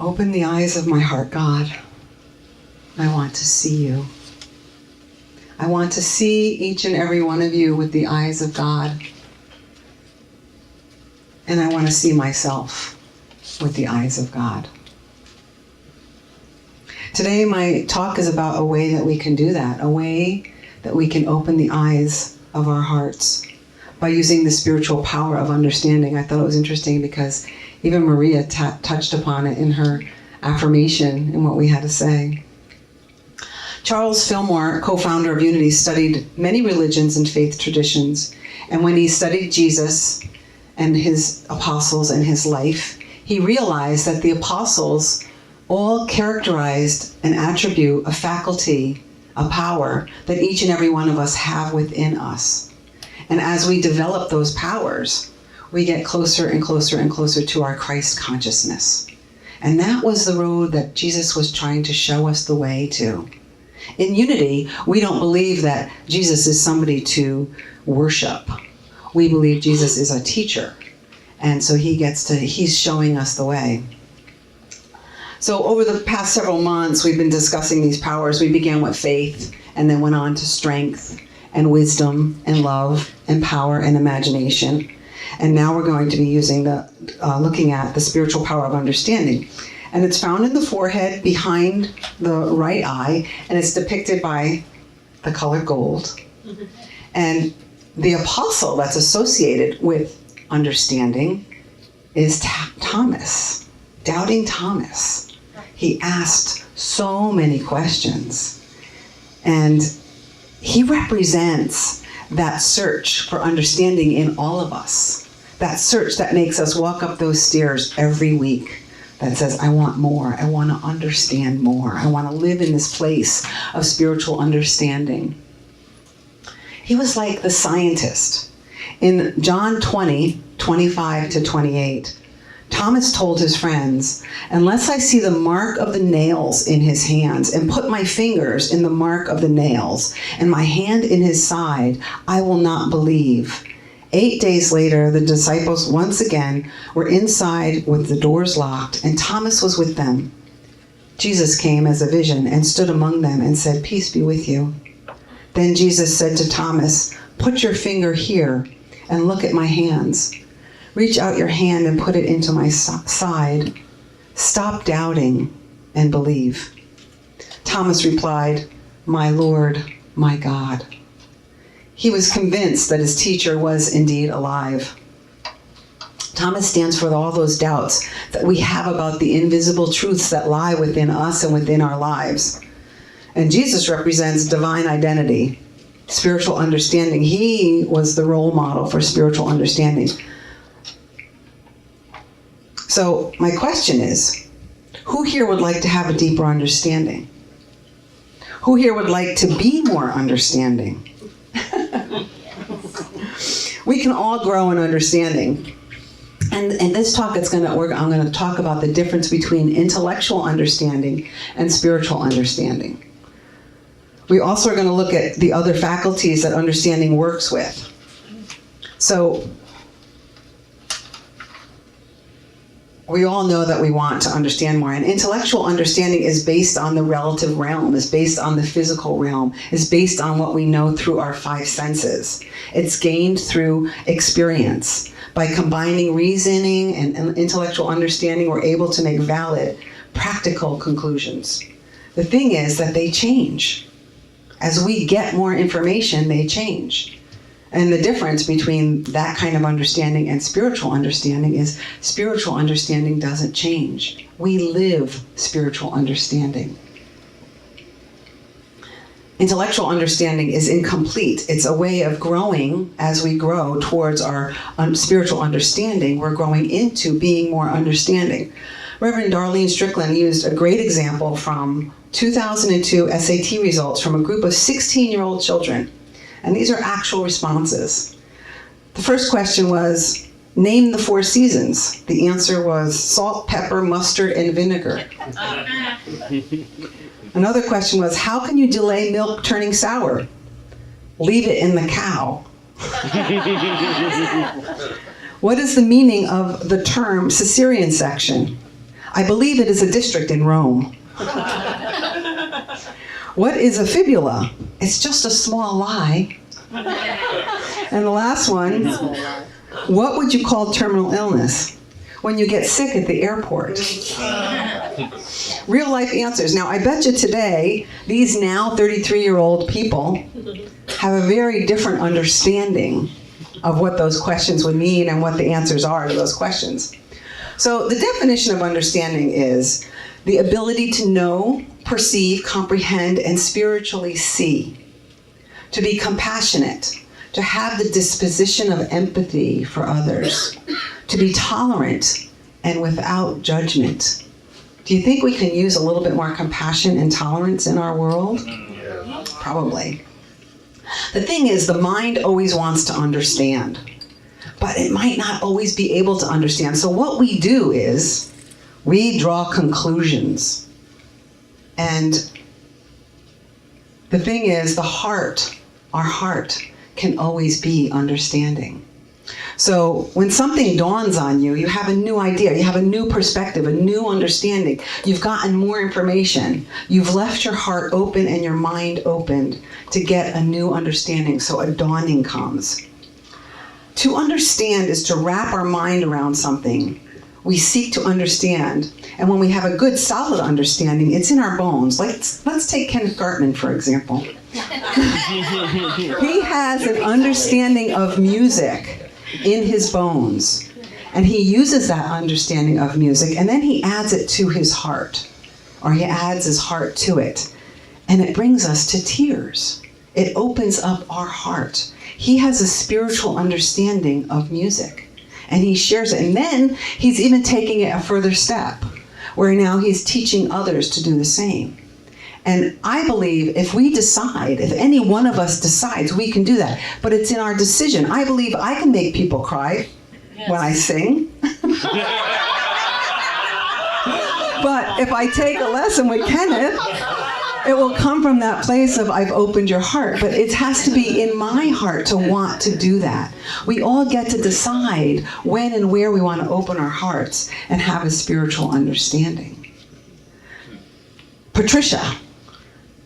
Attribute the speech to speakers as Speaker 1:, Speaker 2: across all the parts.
Speaker 1: Open the eyes of my heart, God. I want to see you. I want to see each and every one of you with the eyes of God. And I want to see myself with the eyes of God. Today, my talk is about a way that we can do that, a way that we can open the eyes of our hearts by using the spiritual power of understanding. I thought it was interesting because even Maria touched upon it in her affirmation and what we had to say. Charles Fillmore, co-founder of Unity, studied many religions and faith traditions. And when he studied Jesus and his apostles and his life, he realized that the apostles all characterized an attribute, a faculty, a power that each and every one of us have within us. And as we develop those powers, we get closer and closer and closer to our Christ consciousness. And that was the road that Jesus was trying to show us the way to. In Unity, we don't believe that Jesus is somebody to worship. We believe Jesus is a teacher. And so he's showing us the way. So over the past several months, we've been discussing these powers. We began with faith and then went on to strength and wisdom and love and power and imagination. And now we're going to be looking at the spiritual power of understanding. And it's found in the forehead behind the right eye, and it's depicted by the color gold. And the apostle that's associated with understanding is Thomas, doubting Thomas. He asked so many questions. And he represents that search for understanding in all of us. That search that makes us walk up those stairs every week. That says, I want more. I want to understand more. I want to live in this place of spiritual understanding. He was like the scientist. In John 20:25-28, Thomas told his friends, unless I see the mark of the nails in his hands and put my fingers in the mark of the nails and my hand in his side, I will not believe. 8 days later, the disciples once again were inside with the doors locked, and Thomas was with them. Jesus came as a vision and stood among them and said, peace be with you. Then Jesus said to Thomas, put your finger here and look at my hands. Reach out your hand and put it into my side. Stop doubting and believe. Thomas replied, my Lord, my God. He was convinced that his teacher was indeed alive. Thomas stands for all those doubts that we have about the invisible truths that lie within us and within our lives. And Jesus represents divine identity, spiritual understanding. He was the role model for spiritual understanding. So my question is, who here would like to have a deeper understanding? Who here would like to be more understanding? We can all grow in understanding. And in this talk, I'm going to talk about the difference between intellectual understanding and spiritual understanding. We also are going to look at the other faculties that understanding works with. So we all know that we want to understand more. And intellectual understanding is based on the relative realm, is based on the physical realm, is based on what we know through our five senses. It's gained through experience. By combining reasoning and intellectual understanding, we're able to make valid, practical conclusions. The thing is that they change. As we get more information, they change. And the difference between that kind of understanding and spiritual understanding is spiritual understanding doesn't change. We live spiritual understanding. Intellectual understanding is incomplete. It's a way of growing. As we grow towards our spiritual understanding, we're growing into being more understanding. Reverend Darlene Strickland used a great example from 2002 SAT results from a group of 16-year-old children. And these are actual responses. The first question was, name the 4 seasons. The answer was salt, pepper, mustard, and vinegar. Another question was, how can you delay milk turning sour? Leave it in the cow. What is the meaning of the term cesarean section? I believe it is a district in Rome. What is a fibula? It's just a small lie. And the last one, what would you call terminal illness? When you get sick at the airport. Real life answers. Now, I bet you today, these now 33-year-old people have a very different understanding of what those questions would mean and what the answers are to those questions. So the definition of understanding is the ability to know, perceive, comprehend, and spiritually see. To be compassionate, to have the disposition of empathy for others, to be tolerant and without judgment. Do you think we can use a little bit more compassion and tolerance in our world? Yeah. Probably. The thing is, the mind always wants to understand, but it might not always be able to understand. So what we do is we draw conclusions. And the thing is, the heart, our heart, can always be understanding. So when something dawns on you, you have a new idea, you have a new perspective, a new understanding. You've gotten more information. You've left your heart open and your mind opened to get a new understanding. So a dawning comes. To understand is to wrap our mind around something. We seek to understand. And when we have a good, solid understanding, it's in our bones. Let's take Kenneth Gartman, for example. He has an understanding of music in his bones. And he uses that understanding of music, and then he adds it to his heart. Or he adds his heart to it. And it brings us to tears. It opens up our heart. He has a spiritual understanding of music. And he shares it. And then he's even taking it a further step, where now he's teaching others to do the same. And I believe if we decide, if any one of us decides, we can do that. But it's in our decision. I believe I can make people cry when I sing. But if I take a lesson with Kenneth, it will come from that place of I've opened your heart. But it has to be in my heart to want to do that. We all get to decide when and where we want to open our hearts and have a spiritual understanding. Patricia,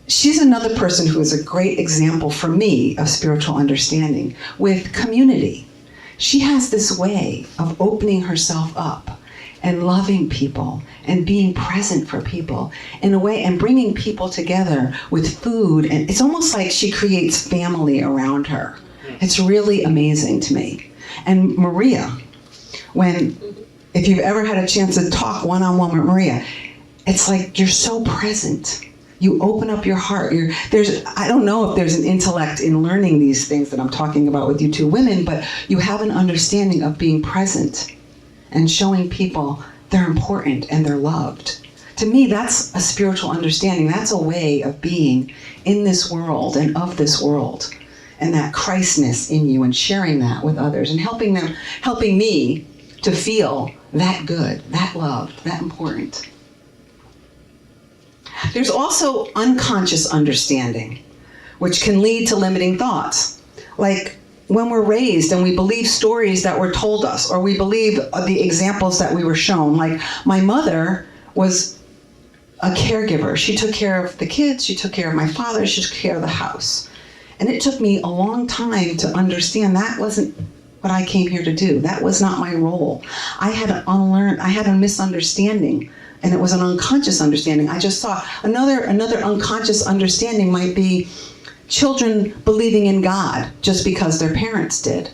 Speaker 1: she's another person who is a great example for me of spiritual understanding with community. She has this way of opening herself up and loving people and being present for people in a way and bringing people together with food. And it's almost like she creates family around her. It's really amazing to me. And Maria, if you've ever had a chance to talk one-on-one with Maria, it's like you're so present. You open up your heart. I don't know if there's an intellect in learning these things that I'm talking about with you two women, but you have an understanding of being present and showing people they're important and they're loved. To me, that's a spiritual understanding. That's a way of being in this world and of this world. And that Christness in you and sharing that with others and helping me to feel that good, that loved, that important. There's also unconscious understanding, which can lead to limiting thoughts. Like when we're raised and we believe stories that were told us, or we believe the examples that we were shown. Like my mother was a caregiver. She took care of the kids, she took care of my father, she took care of the house. And it took me a long time to understand that wasn't what I came here to do. That was not my role. I had a misunderstanding. And it was an unconscious understanding. I just saw another unconscious understanding might be children believing in God just because their parents did.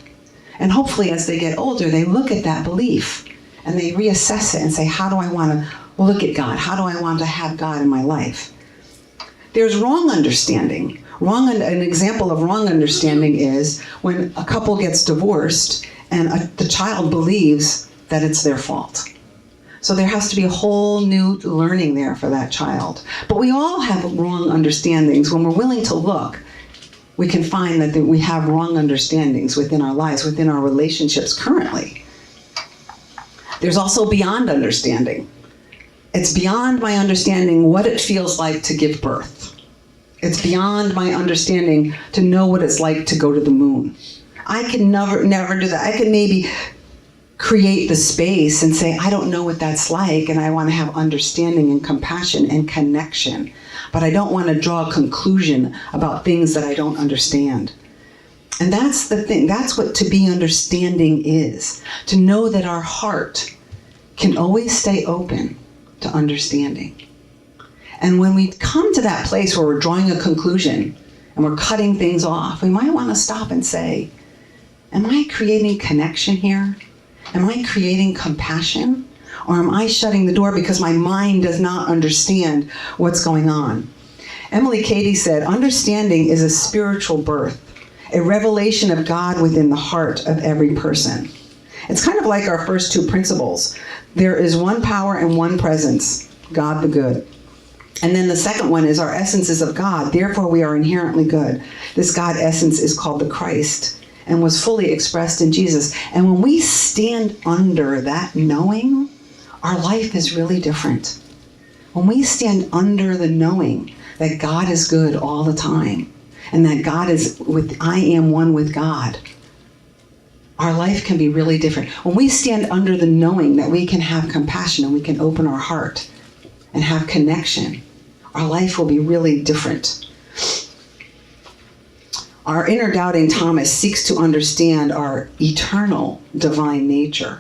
Speaker 1: And hopefully as they get older, they look at that belief and they reassess it and say, how do I want to look at God? How do I want to have God in my life? There's wrong understanding. An example of wrong understanding is when a couple gets divorced and the child believes that it's their fault. So there has to be a whole new learning there for that child. But we all have wrong understandings. When we're willing to look, we can find that we have wrong understandings within our lives, within our relationships currently. There's also beyond understanding. It's beyond my understanding what it feels like to give birth. It's beyond my understanding to know what it's like to go to the moon. I can never do that. I can maybe create the space and say, I don't know what that's like, and I want to have understanding and compassion and connection, but I don't want to draw a conclusion about things that I don't understand. And that's the thing. That's what to be understanding is. To know that our heart can always stay open to understanding. And when we come to that place where we're drawing a conclusion and we're cutting things off, we might want to stop and say, am I creating connection here? Am I creating compassion? Or am I shutting the door because my mind does not understand what's going on? Emily Cady said, understanding is a spiritual birth, a revelation of God within the heart of every person. It's kind of like our first two principles. There is one power and one presence, God the good. And then the second one is our essence is of God, therefore we are inherently good. This God essence is called the Christ and was fully expressed in Jesus. And when we stand under that knowing, our life is really different. When we stand under the knowing that God is good all the time, and that God is I am one with God, our life can be really different. When we stand under the knowing that we can have compassion and we can open our heart and have connection, our life will be really different. Our inner doubting Thomas seeks to understand our eternal divine nature.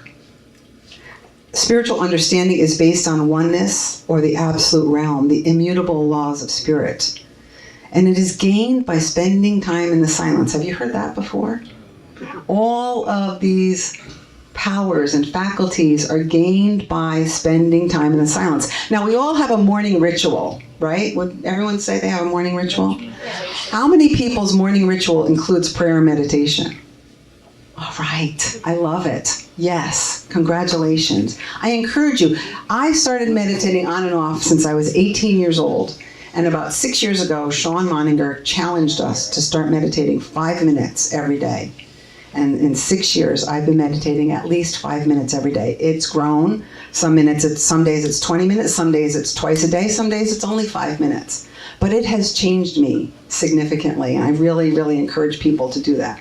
Speaker 1: Spiritual understanding is based on oneness or the absolute realm, the immutable laws of spirit. And it is gained by spending time in the silence. Have you heard that before? All of these powers and faculties are gained by spending time in the silence. Now, we all have a morning ritual, right? Would everyone say they have a morning ritual? How many people's morning ritual includes prayer and meditation? All right. I love it. Yes. Congratulations. I encourage you. I started meditating on and off since I was 18 years old. And about 6 years ago, Sean Moninger challenged us to start meditating 5 minutes every day. And in 6 years, I've been meditating at least 5 minutes every day. It's grown. Some days it's 20 minutes, some days it's twice a day, some days it's only 5 minutes. But it has changed me significantly, and I really, really encourage people to do that.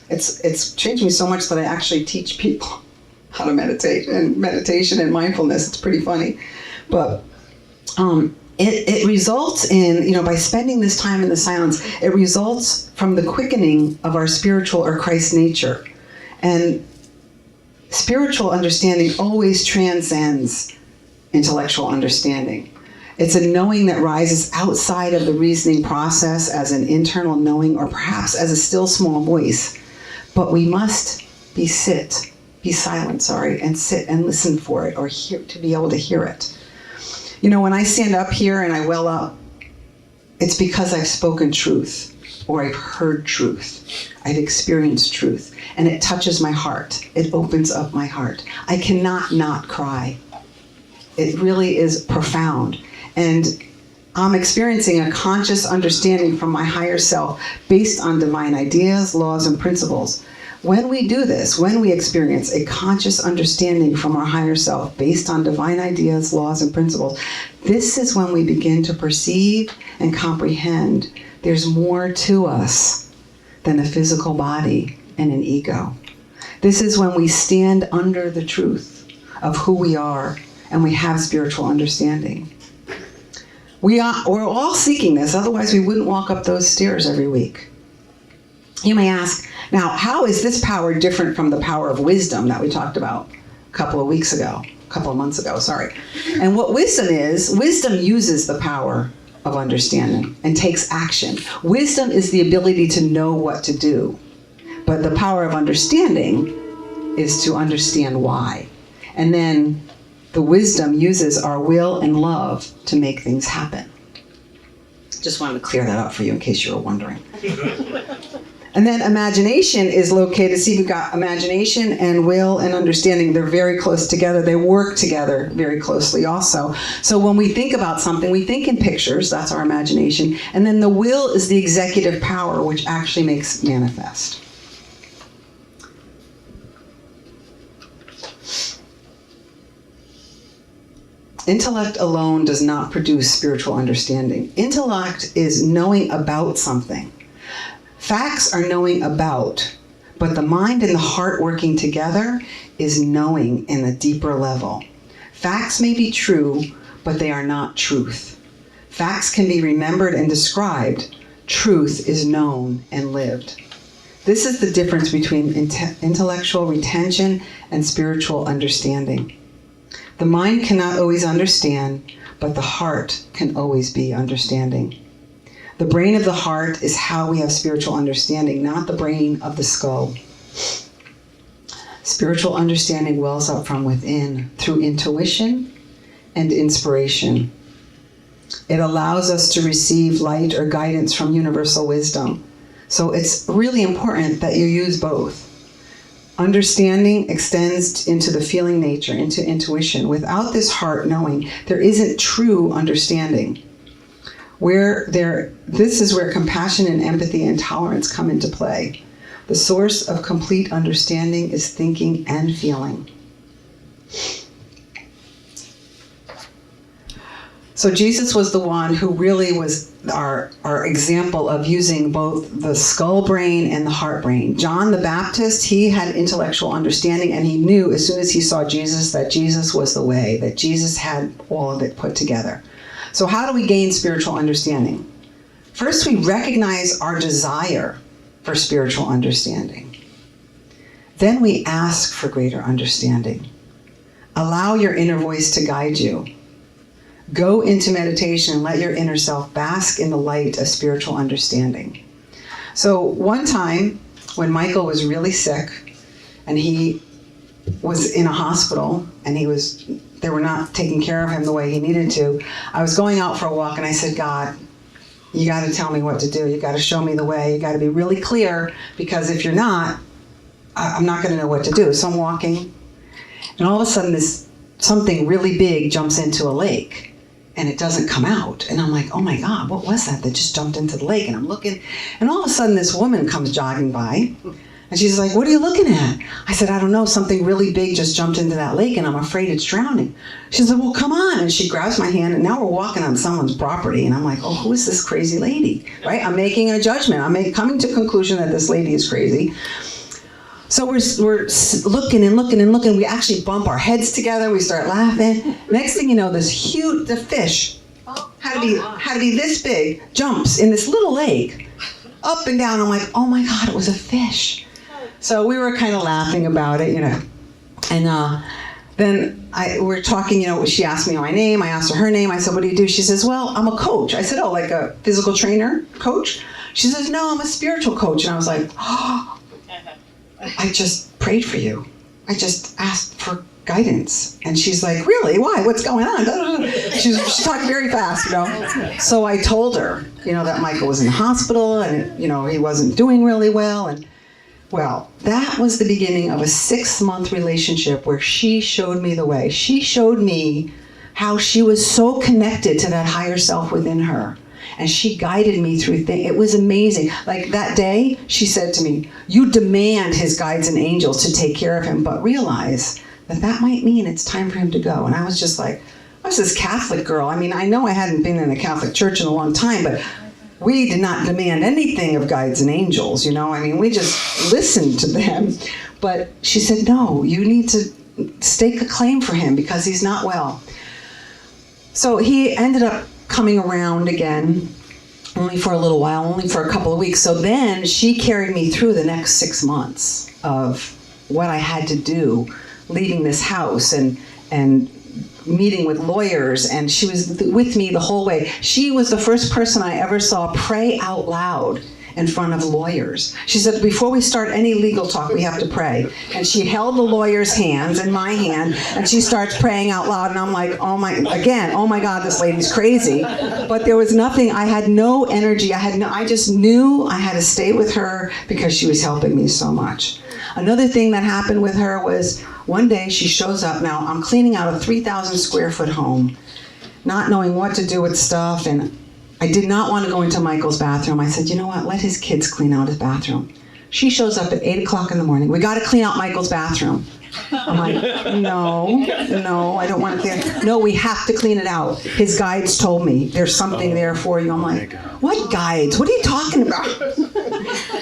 Speaker 1: It's changed me so much that I actually teach people how to meditate, and meditation and mindfulness. It's pretty funny. But it results in, by spending this time in the silence, it results from the quickening of our spiritual or Christ nature. And spiritual understanding always transcends intellectual understanding. It's a knowing that rises outside of the reasoning process as an internal knowing, or perhaps as a still small voice. But we must be silent, and sit and listen for it, or hear, to be able to hear it. When I stand up here and I well up, it's because I've spoken truth, or I've heard truth. I've experienced truth, and it touches my heart. It opens up my heart. I cannot not cry. It really is profound. And I'm experiencing a conscious understanding from my higher self based on divine ideas, laws, and principles. When we do this, when we experience a conscious understanding from our higher self based on divine ideas, laws, and principles, this is when we begin to perceive and comprehend there's more to us than a physical body and an ego. This is when we stand under the truth of who we are and we have spiritual understanding. We're all seeking this, otherwise we wouldn't walk up those stairs every week. You may ask, now, how is this power different from the power of wisdom that we talked about a couple of months ago, sorry. And what wisdom is, wisdom uses the power of understanding and takes action. Wisdom is the ability to know what to do. But the power of understanding is to understand why. And then the wisdom uses our will and love to make things happen. Just wanted to clear that up for you in case you were wondering. And then imagination is located, see, we've got imagination and will and understanding. They're very close together. They work together very closely also. So when we think about something, we think in pictures, that's our imagination. And then the will is the executive power, which actually makes it manifest. Intellect alone does not produce spiritual understanding. Intellect is knowing about something. Facts are knowing about, But the mind and the heart working together is knowing in a deeper level. Facts may be true, but they are not truth. Facts can be remembered and described. Truth is known and lived. This is the difference between intellectual retention and spiritual understanding. The mind cannot always understand, but the heart can always be understanding. The brain of the heart is how we have spiritual understanding, not the brain of the skull. Spiritual understanding wells up from within through intuition and inspiration. It allows us to receive light or guidance from universal wisdom. So it's really important that you use both. Understanding extends into the feeling nature, into intuition. Without this heart knowing, there isn't true understanding. This is where compassion and empathy and tolerance come into play. The source of complete understanding is thinking and feeling. So Jesus was the one who really was our example of using both the skull brain and the heart brain. John the Baptist, he had intellectual understanding, and he knew as soon as he saw Jesus that Jesus was the way, that Jesus had all of it put together. So how do we gain spiritual understanding? First, we recognize our desire for spiritual understanding. Then we ask for greater understanding. Allow your inner voice to guide you. Go into meditation and let your inner self bask in the light of spiritual understanding. So one time when Michael was really sick and he was in a hospital and they were not taking care of him the way he needed to, I was going out for a walk and I said, God, you got to tell me what to do. You got to show me the way. You got to be really clear, because if you're not, I'm not going to know what to do. So I'm walking, and all of a sudden something really big jumps into a lake, and it doesn't come out. And I'm like, oh my God, what was that just jumped into the lake? And I'm looking, and all of a sudden this woman comes jogging by, and she's like, what are you looking at? I said, I don't know, something really big just jumped into that lake and I'm afraid it's drowning. She said, well, come on. And she grabs my hand, and now we're walking on someone's property. And I'm like, oh, who is this crazy lady, right? I'm making a judgment. I'm coming to conclusion that this lady is crazy. So we're looking and looking and looking. We actually bump our heads together. We start laughing. Next thing you know, the fish had to be this big, jumps in this little lake, up and down. I'm like, oh my God, it was a fish. So we were kind of laughing about it, And then we're talking, she asked me my name. I asked her name. I said, what do you do? She says, well, I'm a coach. I said, oh, like a physical trainer coach? She says, no, I'm a spiritual coach. And I was like, oh, I just prayed for you. I just asked for guidance. And she's like, really? Why? What's going on? She talked very fast, So I told her, that Michael was in the hospital and, he wasn't doing really well. And well, that was the beginning of a 6-month relationship where she showed me the way. She showed me how she was so connected to that higher self within her. And she guided me through things. It was amazing. Like that day, she said to me, you demand his guides and angels to take care of him, but realize that might mean it's time for him to go. And I was just like, I was this Catholic girl. I mean, I know I hadn't been in a Catholic church in a long time, but we did not demand anything of guides and angels, I mean, we just listened to them. But she said, no, you need to stake a claim for him because he's not well. So he ended up coming around again, only for a little while, only for a couple of weeks. So then she carried me through the next 6 months of what I had to do, leaving this house and meeting with lawyers, and she was with me the whole way. She was the first person I ever saw pray out loud in front of lawyers. She said, before we start any legal talk, we have to pray. And she held the lawyer's hands in my hand, and she starts praying out loud, and I'm like, oh my God, this lady's crazy. But there was nothing, I had no energy, I just knew I had to stay with her because she was helping me so much. Another thing that happened with her was one day she shows up. Now I'm cleaning out a 3,000 square foot home, not knowing what to do with stuff, and I did not want to go into Michael's bathroom. I said, you know what, let his kids clean out his bathroom. She shows up at 8 o'clock in the morning. We got to clean out Michael's bathroom. I'm like, no, I don't want to clean it. No, we have to clean it out. His guides told me there's something there for you. I'm like, what guides? What are you talking about?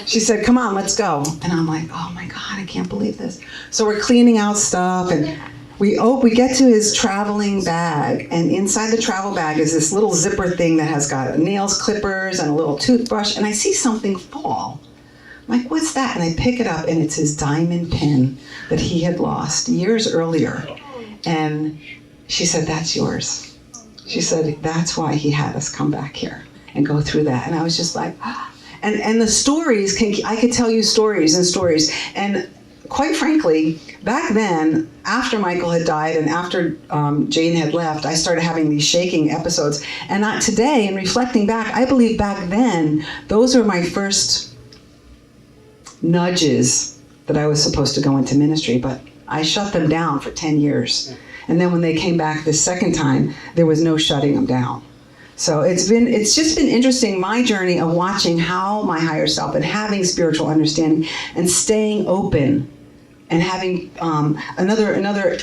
Speaker 1: She said, come on, let's go. And I'm like, oh my God, I can't believe this. So we're cleaning out stuff, and we get to his traveling bag, and inside the travel bag is this little zipper thing that has got nails, clippers, and a little toothbrush, and I see something fall. I'm like, what's that? And I pick it up, and it's his diamond pin that he had lost years earlier. And she said, that's yours. She said, that's why he had us come back here and go through that. And I was just like, ah. And the stories, I could tell you stories and stories. And quite frankly, back then, after Michael had died and after Jane had left, I started having these shaking episodes. And today, in reflecting back, I believe back then, those were my first nudges that I was supposed to go into ministry, but I shut them down for 10 years. And then when they came back the second time, there was no shutting them down. So it's just been interesting, my journey of watching how my higher self and having spiritual understanding and staying open and having another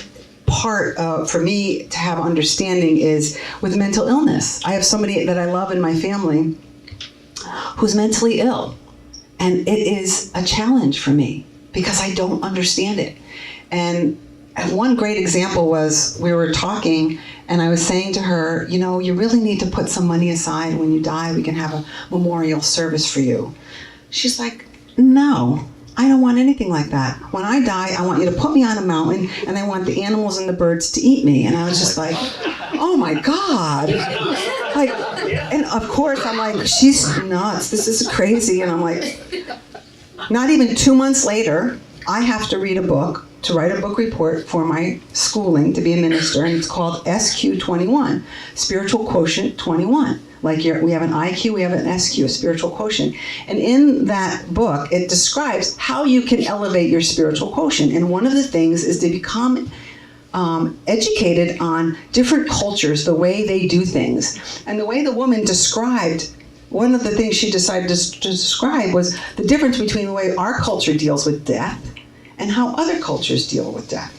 Speaker 1: part for me to have understanding is with mental illness. I have somebody that I love in my family who's mentally ill. And it is a challenge for me because I don't understand it. And one great example was we were talking and I was saying to her, you know, you really need to put some money aside. When you die, we can have a memorial service for you. She's like, no, I don't want anything like that. When I die, I want you to put me on a mountain and I want the animals and the birds to eat me. And I was just like, oh my God. Like, and of course I'm like, she's nuts. This is crazy. And I'm like, not even 2 months later, I have to read a book to write a book report for my schooling to be a minister, and it's called SQ21, Spiritual Quotient 21. Like we have an IQ, we have an SQ, a spiritual quotient. And in that book, it describes how you can elevate your spiritual quotient. And one of the things is to become educated on different cultures, the way they do things. And the way the woman described, one of the things she decided to describe was the difference between the way our culture deals with death and how other cultures deal with death.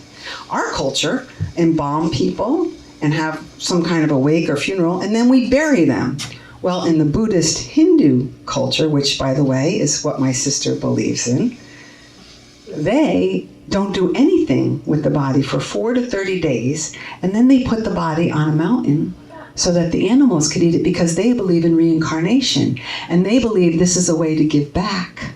Speaker 1: Our culture embalm people and have some kind of a wake or funeral, and then we bury them. Well, in the Buddhist Hindu culture, which, by the way, is what my sister believes in, they don't do anything with the body for 4 to 30 days, and then they put the body on a mountain so that the animals could eat it because they believe in reincarnation, and they believe this is a way to give back.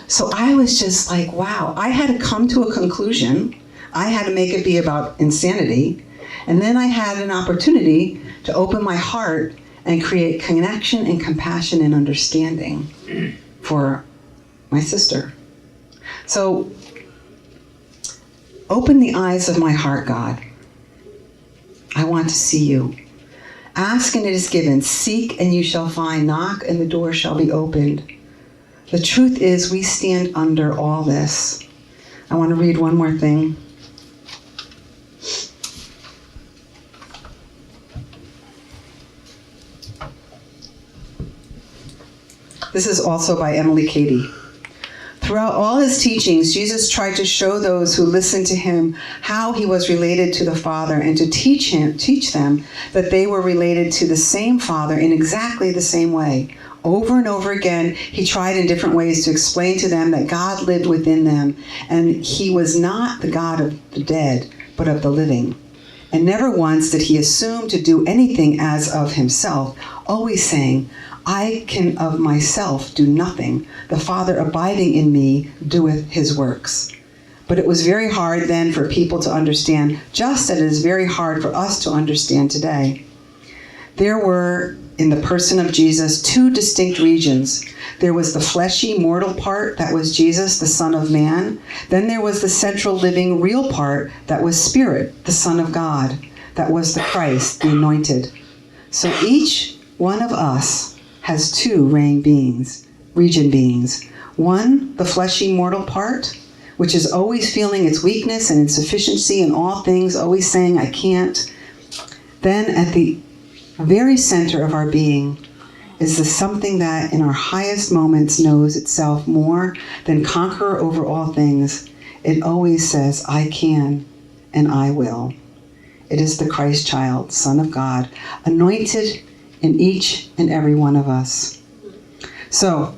Speaker 1: So I was just like, wow, I had to come to a conclusion. I had to make it be about insanity. And then I had an opportunity to open my heart and create connection and compassion and understanding for my sister. So open the eyes of my heart, God. I want to see you. Ask and it is given. Seek and you shall find. Knock and the door shall be opened. The truth is we stand under all this. I want to read one more thing. This is also by Emily Cady. Throughout all his teachings, Jesus tried to show those who listened to him how he was related to the Father and to teach them that they were related to the same Father in exactly the same way. Over and over again, he tried in different ways to explain to them that God lived within them and he was not the God of the dead, but of the living. And never once did he assume to do anything as of himself, always saying, I can of myself do nothing. The Father abiding in me doeth his works. But it was very hard then for people to understand, just as it is very hard for us to understand today. There were, in the person of Jesus, 2 distinct regions. There was the fleshy, mortal part, that was Jesus, the Son of Man. Then there was the central, living, real part, that was Spirit, the Son of God, that was the Christ, the Anointed. So each one of us has 2 region beings. One, the fleshy, mortal part, which is always feeling its weakness and insufficiency in all things, always saying, I can't. Then at the very center of our being is the something that in our highest moments knows itself more than conqueror over all things. It always says, I can and I will. It is the Christ child, Son of God, anointed in each and every one of us. So,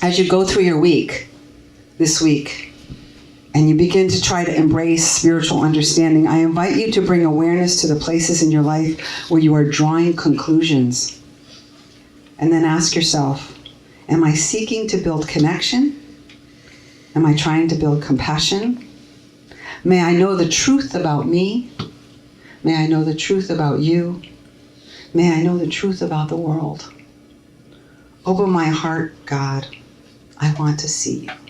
Speaker 1: as you go through your week, this week, and you begin to try to embrace spiritual understanding, I invite you to bring awareness to the places in your life where you are drawing conclusions. And then ask yourself, am I seeking to build connection? Am I trying to build compassion? May I know the truth about me? May I know the truth about you? May I know the truth about the world? Open my heart, God. I want to see you.